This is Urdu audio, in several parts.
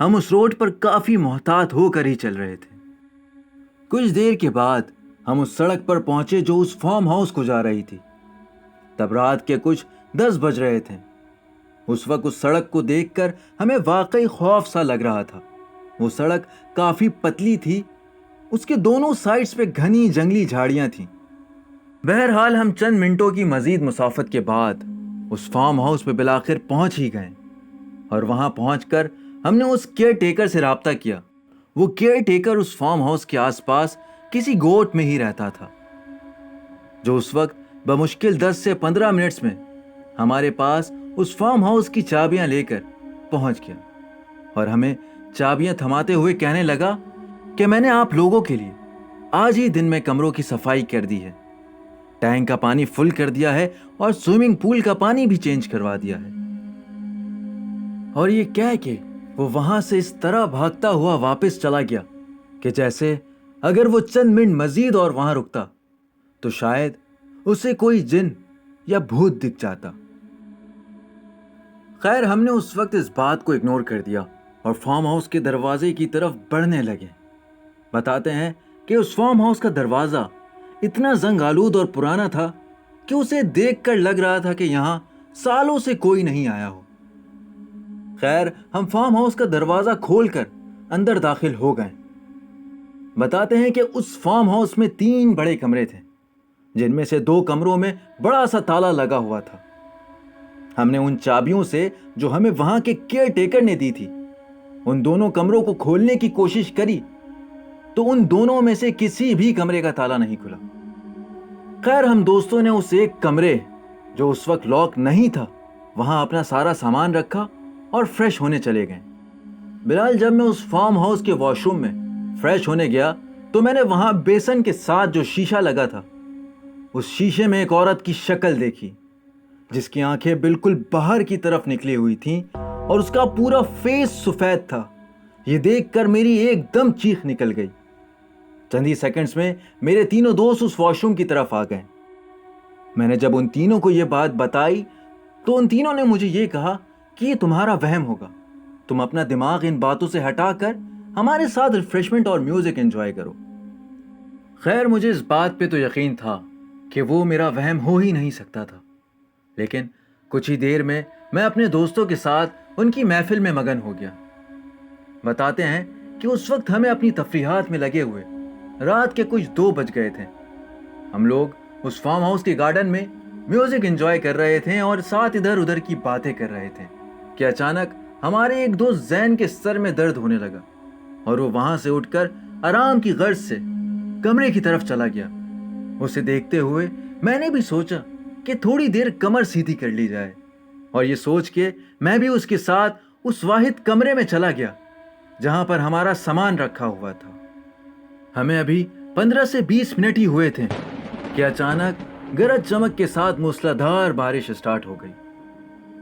ہم اس روڈ پر کافی محتاط ہو کر ہی چل رہے تھے۔ کچھ دیر کے بعد ہم اس سڑک پر پہنچے جو اس فارم ہاؤس کو جا رہی تھی۔ تب رات کے کچھ 10 بج رہے تھے۔ اس وقت اس سڑک کو دیکھ کر ہمیں واقعی خوف سا لگ رہا تھا۔ وہ سڑک کافی پتلی تھی، اس کے دونوں سائڈز پہ گھنی جنگلی جھاڑیاں تھیں۔ بہرحال ہم چند منٹوں کی مزید مسافت کے بعد اس فارم ہاؤس پہ بالآخر پہنچ ہی گئے، اور وہاں پہنچ کر ہم نے اس کیئر ٹیکر سے رابطہ کیا۔ وہ کیئر ٹیکر اس فارم ہاؤس کے آس پاس کسی گوٹ میں ہی رہتا تھا، جو اس وقت بمشکل 10 سے 15 منٹس میں ہمارے پاس اس فارم ہاؤس کی چابیاں لے کر پہنچ گیا، اور ہمیں چابیاں تھماتے ہوئے کہنے لگا کہ میں نے آپ لوگوں کے لیے آج ہی دن میں کمروں کی صفائی کر دی ہے، ٹینک کا پانی فل کر دیا ہے اور سوئمنگ پول کا پانی بھی چینج کروا دیا ہے۔ اور یہ کہہ کے وہ وہاں سے اس طرح بھاگتا ہوا واپس چلا گیا کہ جیسے اگر وہ چند منٹ مزید اور وہاں رکتا تو شاید اسے کوئی جن یا بھوت دکھ جاتا۔ خیر، ہم نے اس وقت اس بات کو اگنور کر دیا اور فارم ہاؤس کے دروازے کی طرف بڑھنے لگے۔ بتاتے ہیں کہ اس فارم ہاؤس کا دروازہ اتنا زنگ آلود اور پرانا تھا کہ اسے دیکھ کر لگ رہا تھا کہ یہاں سالوں سے کوئی نہیں آیا ہو۔ خیر، ہم فارم ہاؤس کا دروازہ کھول کر اندر داخل ہو گئے۔ بتاتے ہیں کہ اس فارم ہاؤس میں 3 بڑے کمرے تھے، جن میں سے 2 کمروں میں بڑا سا تالا لگا ہوا تھا۔ ہم نے ان چابیوں سے جو ہمیں وہاں کے کیئر ٹیکر نے دی تھی ان دونوں کمروں کو کھولنے کی کوشش کری تو ان دونوں میں سے کسی بھی کمرے کا تالا نہیں کھلا۔ خیر، ہم دوستوں نے اس ایک کمرے جو اس وقت لاک نہیں تھا وہاں اپنا سارا سامان رکھا اور فریش ہونے چلے گئے۔ بلال، جب میں اس فارم ہاؤس کے واش روم میں فریش ہونے گیا تو میں نے وہاں بیسن کے ساتھ جو شیشہ لگا تھا اس شیشے میں ایک عورت کی شکل دیکھی جس کی آنکھیں بالکل باہر کی طرف نکلی ہوئی تھیں اور اس کا پورا فیس سفید تھا۔ یہ دیکھ کر میری ایک دم چیخ نکل گئی۔ چند ہی سیکنڈز میں میرے تینوں دوست اس واش روم کی طرف آ گئے۔ میں نے جب ان تینوں کو یہ بات بتائی تو ان تینوں نے مجھے یہ کہا کہ یہ تمہارا وہم ہوگا، تم اپنا دماغ ان باتوں سے ہٹا کر ہمارے ساتھ ریفریشمنٹ اور میوزک انجوائے کرو۔ خیر، مجھے اس بات پہ تو یقین تھا کہ وہ میرا وہم ہو ہی نہیں سکتا تھا، لیکن کچھ ہی دیر میں اپنے دوستوں کے ساتھ ان کی محفل میں مگن ہو گیا۔ بتاتے ہیں کہ اس وقت ہمیں اپنی تفریحات میں لگے ہوئے رات کے کچھ 2 بج گئے تھے۔ ہم لوگ اس فارم ہاؤس کے گارڈن میں میوزک انجوائے کر رہے تھے اور ساتھ ادھر ادھر کی باتیں کر رہے تھے کہ اچانک ہمارے ایک دوست زین کے سر میں درد ہونے لگا اور وہ وہاں سے اٹھ کر آرام کی غرض سے کمرے کی طرف چلا گیا۔ اسے دیکھتے ہوئے میں نے بھی سوچا کہ تھوڑی دیر کمر سیدھی کر لی جائے، اور یہ سوچ کے میں بھی اس کے ساتھ اس واحد کمرے میں چلا گیا جہاں پر ہمارا سامان رکھا ہوا تھا۔ ہمیں ابھی 15 سے 20 منٹ ہی ہوئے تھے کہ اچانک گرج چمک کے ساتھ موسلادھار بارش سٹارٹ ہو گئی۔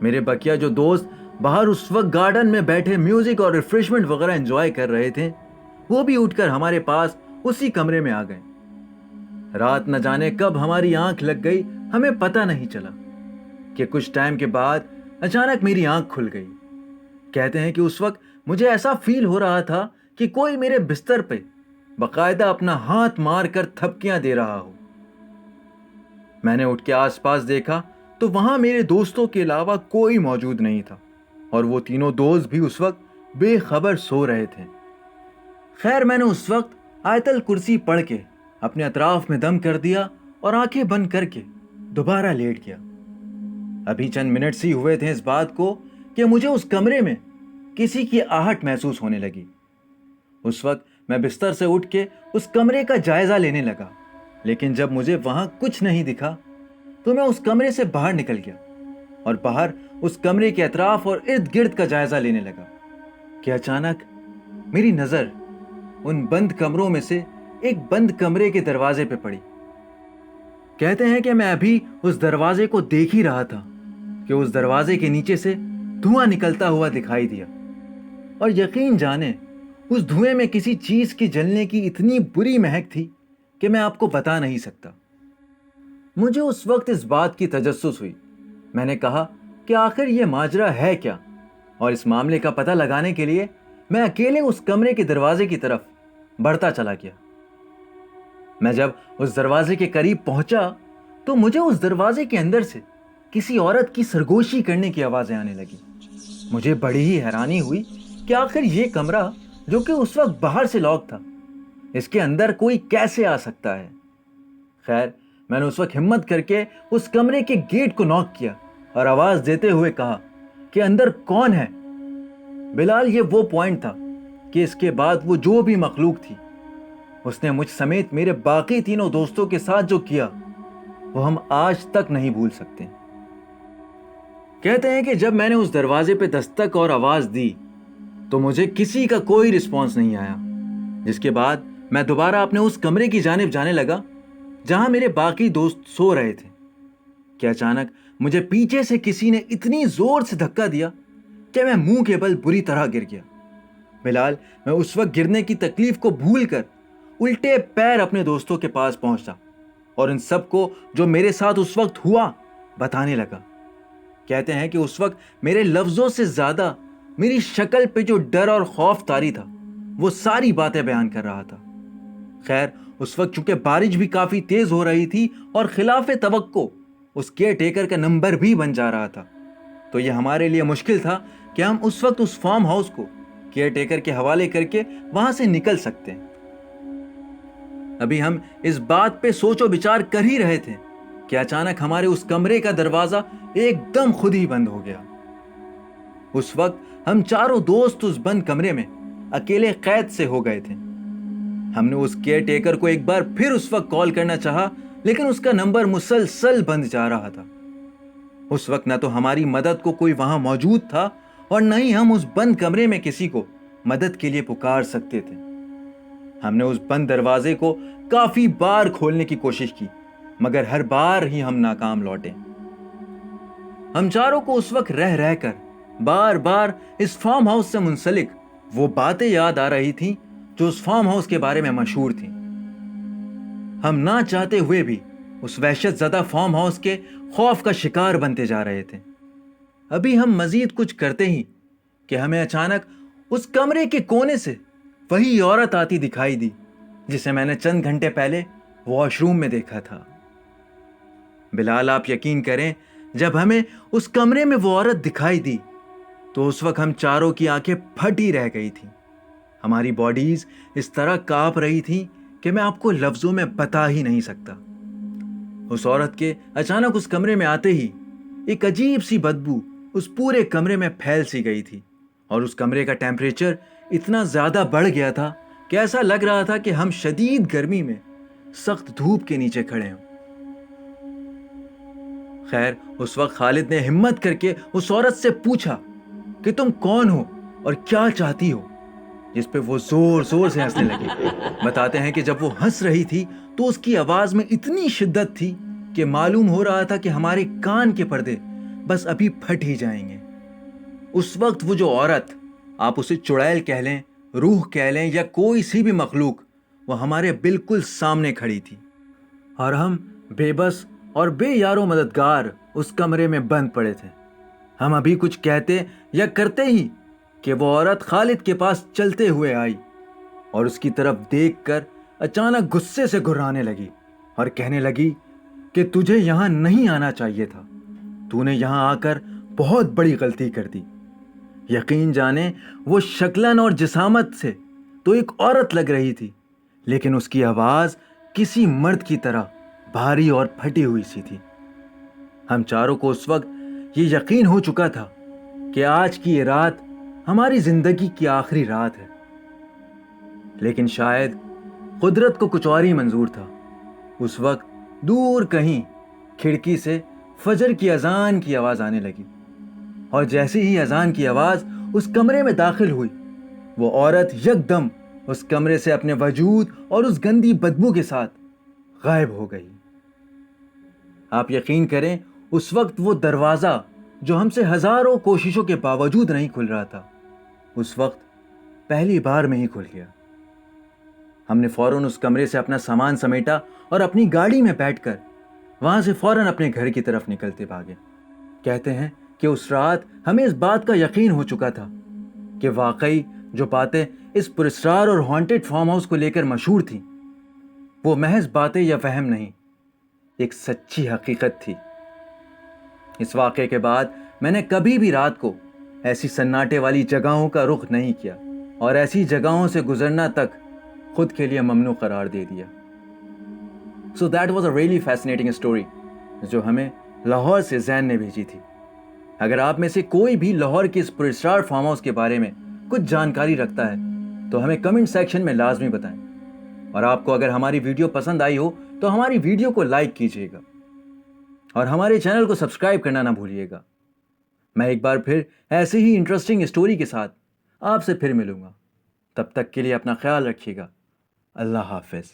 میرے بقیہ جو دوست باہر اس وقت گارڈن میں بیٹھے میوزک اور ریفریشمنٹ وغیرہ انجوائے کر رہے تھے وہ بھی اٹھ کر ہمارے پاس اسی کمرے میں آ گئے۔ رات نہ جانے کب ہماری آنکھ لگ گئی ہمیں پتہ نہیں چلا کہ کچھ ٹائم کے بعد اچانک میری آنکھ کھل گئی۔ کہتے ہیں کہ اس وقت مجھے ایسا فیل ہو رہا تھا کہ کوئی میرے بستر پہ باقاعدہ اپنا ہاتھ مار کر تھپکیاں دے رہا ہو۔ میں نے اٹھ کے آس پاس دیکھا تو وہاں میرے دوستوں کے علاوہ کوئی موجود نہیں تھا، اور وہ تینوں دوست بھی اس وقت بے خبر سو رہے تھے۔ خیر، میں نے اس وقت آیت الکرسی پڑھ کے اپنے اطراف میں دم کر دیا اور آنکھیں بند کر کے دوبارہ لیٹ گیا۔ ابھی چند منٹس ہی ہوئے تھے اس بات کو کہ مجھے اس کمرے میں کسی کی آہٹ محسوس ہونے لگی۔ اس وقت میں بستر سے اٹھ کے اس کمرے کا جائزہ لینے لگا، لیکن جب مجھے وہاں کچھ نہیں دکھا تو میں اس کمرے سے باہر نکل گیا اور باہر اس کمرے کے اطراف اور ارد گرد کا جائزہ لینے لگا کہ اچانک میری نظر ان بند کمروں میں سے ایک بند کمرے کے دروازے پہ پڑی۔ کہتے ہیں کہ میں ابھی اس دروازے کو دیکھ ہی رہا تھا کہ اس دروازے کے نیچے سے دھواں نکلتا ہوا دکھائی دیا، اور یقین جانے اس دھوئیں میں کسی چیز کی جلنے کی اتنی بری مہک تھی کہ میں آپ کو بتا نہیں سکتا۔ مجھے اس وقت اس بات کی تجسس ہوئی۔ میں نے کہا کہ آخر یہ ماجرا ہے کیا، اور اس معاملے کا پتہ لگانے کے لیے میں اکیلے اس کمرے کے دروازے کی طرف بڑھتا چلا گیا۔ میں جب اس دروازے کے قریب پہنچا تو مجھے اس دروازے کے اندر سے کسی عورت کی سرگوشی کرنے کی آوازیں آنے لگی۔ مجھے بڑی ہی حیرانی ہوئی کہ آخر یہ کمرہ جو کہ اس وقت باہر سے لاک تھا، اس کے اندر کوئی کیسے آ سکتا ہے۔ خیر، میں نے اس وقت ہمت کر کے اس کمرے کے گیٹ کو ناک کیا اور آواز دیتے ہوئے کہا کہ اندر کون ہے؟ بلال، یہ وہ پوائنٹ تھا کہ اس کے بعد وہ جو بھی مخلوق تھی، اس نے مجھ سمیت میرے باقی تینوں دوستوں کے ساتھ جو کیا وہ ہم آج تک نہیں بھول سکتے۔ کہتے ہیں کہ جب میں نے اس دروازے پہ دستک اور آواز دی تو مجھے کسی کا کوئی رسپانس نہیں آیا، جس کے بعد میں دوبارہ اپنے اس کمرے کی جانب جانے لگا جہاں میرے باقی دوست سو رہے تھے کہ اچانک مجھے پیچھے سے کسی نے اتنی زور سے دھکا دیا کہ میں منہ کے بل بری طرح گر گیا۔ بلال، میں اس وقت گرنے کی تکلیف کو بھول کر الٹے پیر اپنے دوستوں کے پاس پہنچا اور ان سب کو جو میرے ساتھ اس وقت ہوا بتانے لگا۔ کہتے ہیں کہ اس وقت میرے لفظوں سے زیادہ میری شکل پہ جو ڈر اور خوف طاری تھا وہ ساری باتیں بیان کر رہا تھا۔ خیر، اس وقت چونکہ بارش بھی کافی تیز ہو رہی تھی اور خلاف توقع اس کیئر ٹیکر کا نمبر بھی بن جا رہا تھا، تو یہ ہمارے لیے مشکل تھا کہ ہم اس وقت اس فارم ہاؤس کو کیئر ٹیکر کے حوالے کر کے وہاں سے نکل سکتے ہیں۔ ابھی ہم اس بات پہ سوچ و بچار کر ہی رہے تھے کہ اچانک ہمارے اس کمرے کا دروازہ ایک دم خود ہی بند ہو گیا۔ اس وقت ہم چاروں دوست اس بند کمرے میں اکیلے قید سے ہو گئے تھے۔ ہم نے اس کیئر ٹیکر کو ایک بار پھر اس وقت کال کرنا چاہا، لیکن اس کا نمبر مسلسل بند جا رہا تھا۔ اس وقت نہ تو ہماری مدد کو کوئی وہاں موجود تھا اور نہ ہی ہم اس بند کمرے میں کسی کو مدد کے لیے پکار سکتے تھے۔ ہم نے اس بند دروازے کو کافی بار کھولنے کی کوشش کی، مگر ہر بار ہی ہم ناکام لوٹے۔ ہم چاروں کو اس وقت رہ رہ کر بار بار اس فارم ہاؤس سے منسلک وہ باتیں یاد آ رہی تھیں جو اس فارم ہاؤس کے بارے میں مشہور تھیں۔ ہم نہ چاہتے ہوئے بھی اس وحشت زدہ فارم ہاؤس کے خوف کا شکار بنتے جا رہے تھے۔ ابھی ہم مزید کچھ کرتے ہی کہ ہمیں اچانک اس کمرے کے کونے سے وہی عورت آتی دکھائی دی جسے میں نے چند گھنٹے پہلے واش روم میں دیکھا تھا۔ بلال، آپ یقین کریں، جب ہمیں اس کمرے میں وہ عورت دکھائی دی تو اس وقت ہم چاروں کی آنکھیں پھٹی رہ گئی تھیں۔ ہماری باڈیز اس طرح کانپ رہی تھیں کہ میں آپ کو لفظوں میں بتا ہی نہیں سکتا۔ اس عورت کے اچانک اس کمرے میں آتے ہی ایک عجیب سی بدبو اس پورے کمرے میں پھیل سی گئی تھی اور اس کمرے کا ٹیمپریچر اتنا زیادہ بڑھ گیا تھا کہ ایسا لگ رہا تھا کہ ہم شدید گرمی میں سخت دھوپ کے نیچے کھڑے ہوں۔ خیر، اس وقت خالد نے ہمت کر کے اس عورت سے پوچھا کہ تم کون ہو اور کیا چاہتی ہو، جس پہ وہ زور زور سے ہنسنے لگی۔ بتاتے ہیں کہ جب وہ ہنس رہی تھی تو اس کی آواز میں اتنی شدت تھی کہ معلوم ہو رہا تھا کہ ہمارے کان کے پردے بس ابھی پھٹ ہی جائیں گے۔ اس وقت وہ جو عورت، آپ اسے چڑیل کہہ لیں، روح کہہ لیں یا کوئی سی بھی مخلوق، وہ ہمارے بالکل سامنے کھڑی تھی اور ہم بے بس اور بے یارو مددگار اس کمرے میں بند پڑے تھے۔ ہم ابھی کچھ کہتے یا کرتے ہی کہ وہ عورت خالد کے پاس چلتے ہوئے آئی اور اس کی طرف دیکھ کر اچانک غصے سے گھرانے لگی اور کہنے لگی کہ تجھے یہاں نہیں آنا چاہیے تھا، تو نے یہاں آ کر بہت بڑی غلطی کر دی۔ یقین جانے وہ شکلاً اور جسامت سے تو ایک عورت لگ رہی تھی، لیکن اس کی آواز کسی مرد کی طرح بھاری اور پھٹی ہوئی سی تھی۔ ہم چاروں کو اس وقت یہ یقین ہو چکا تھا کہ آج کی یہ رات ہماری زندگی کی آخری رات ہے، لیکن شاید قدرت کو کچھ اور ہی منظور تھا۔ اس وقت دور کہیں کھڑکی سے فجر کی اذان کی آواز آنے لگی اور جیسی ہی اذان کی آواز اس کمرے میں داخل ہوئی، وہ عورت یکدم اس کمرے سے اپنے وجود اور اس گندی بدبو کے ساتھ غائب ہو گئی۔ آپ یقین کریں، اس وقت وہ دروازہ جو ہم سے ہزاروں کوششوں کے باوجود نہیں کھل رہا تھا، اس وقت پہلی بار میں ہی کھل گیا۔ ہم نے فوراً اس کمرے سے اپنا سامان سمیٹا اور اپنی گاڑی میں بیٹھ کر وہاں سے فوراً اپنے گھر کی طرف نکلتے بھاگے۔ کہتے ہیں کہ اس رات ہمیں اس بات کا یقین ہو چکا تھا کہ واقعی جو باتیں اس پراسرار اور ہانٹڈ فارم ہاؤس کو لے کر مشہور تھیں وہ محض باتیں یا فہم نہیں، ایک سچی حقیقت تھی۔ اس واقعے کے بعد میں نے کبھی بھی رات کو ایسی سناٹے والی جگہوں کا رخ نہیں کیا اور ایسی جگہوں سے گزرنا تک خود کے لیے ممنوع قرار دے دیا۔ So that was a really fascinating story جو ہمیں لاہور سے زین نے بھیجی تھی۔ اگر آپ میں سے کوئی بھی لاہور کے اس پراسرار فارم ہاؤس کے بارے میں کچھ جانکاری رکھتا ہے تو ہمیں کمنٹ سیکشن میں لازمی بتائیں، اور آپ کو اگر ہماری ویڈیو پسند آئی ہو تو ہماری ویڈیو کو لائک کیجیے گا اور ہمارے چینل کو سبسکرائب کرنا نہ بھولیے گا۔ میں ایک بار پھر ایسی ہی انٹرسٹنگ اسٹوری کے ساتھ آپ سے پھر ملوں گا۔ تب تک کے لیے اپنا خیال رکھیے گا۔ اللہ حافظ۔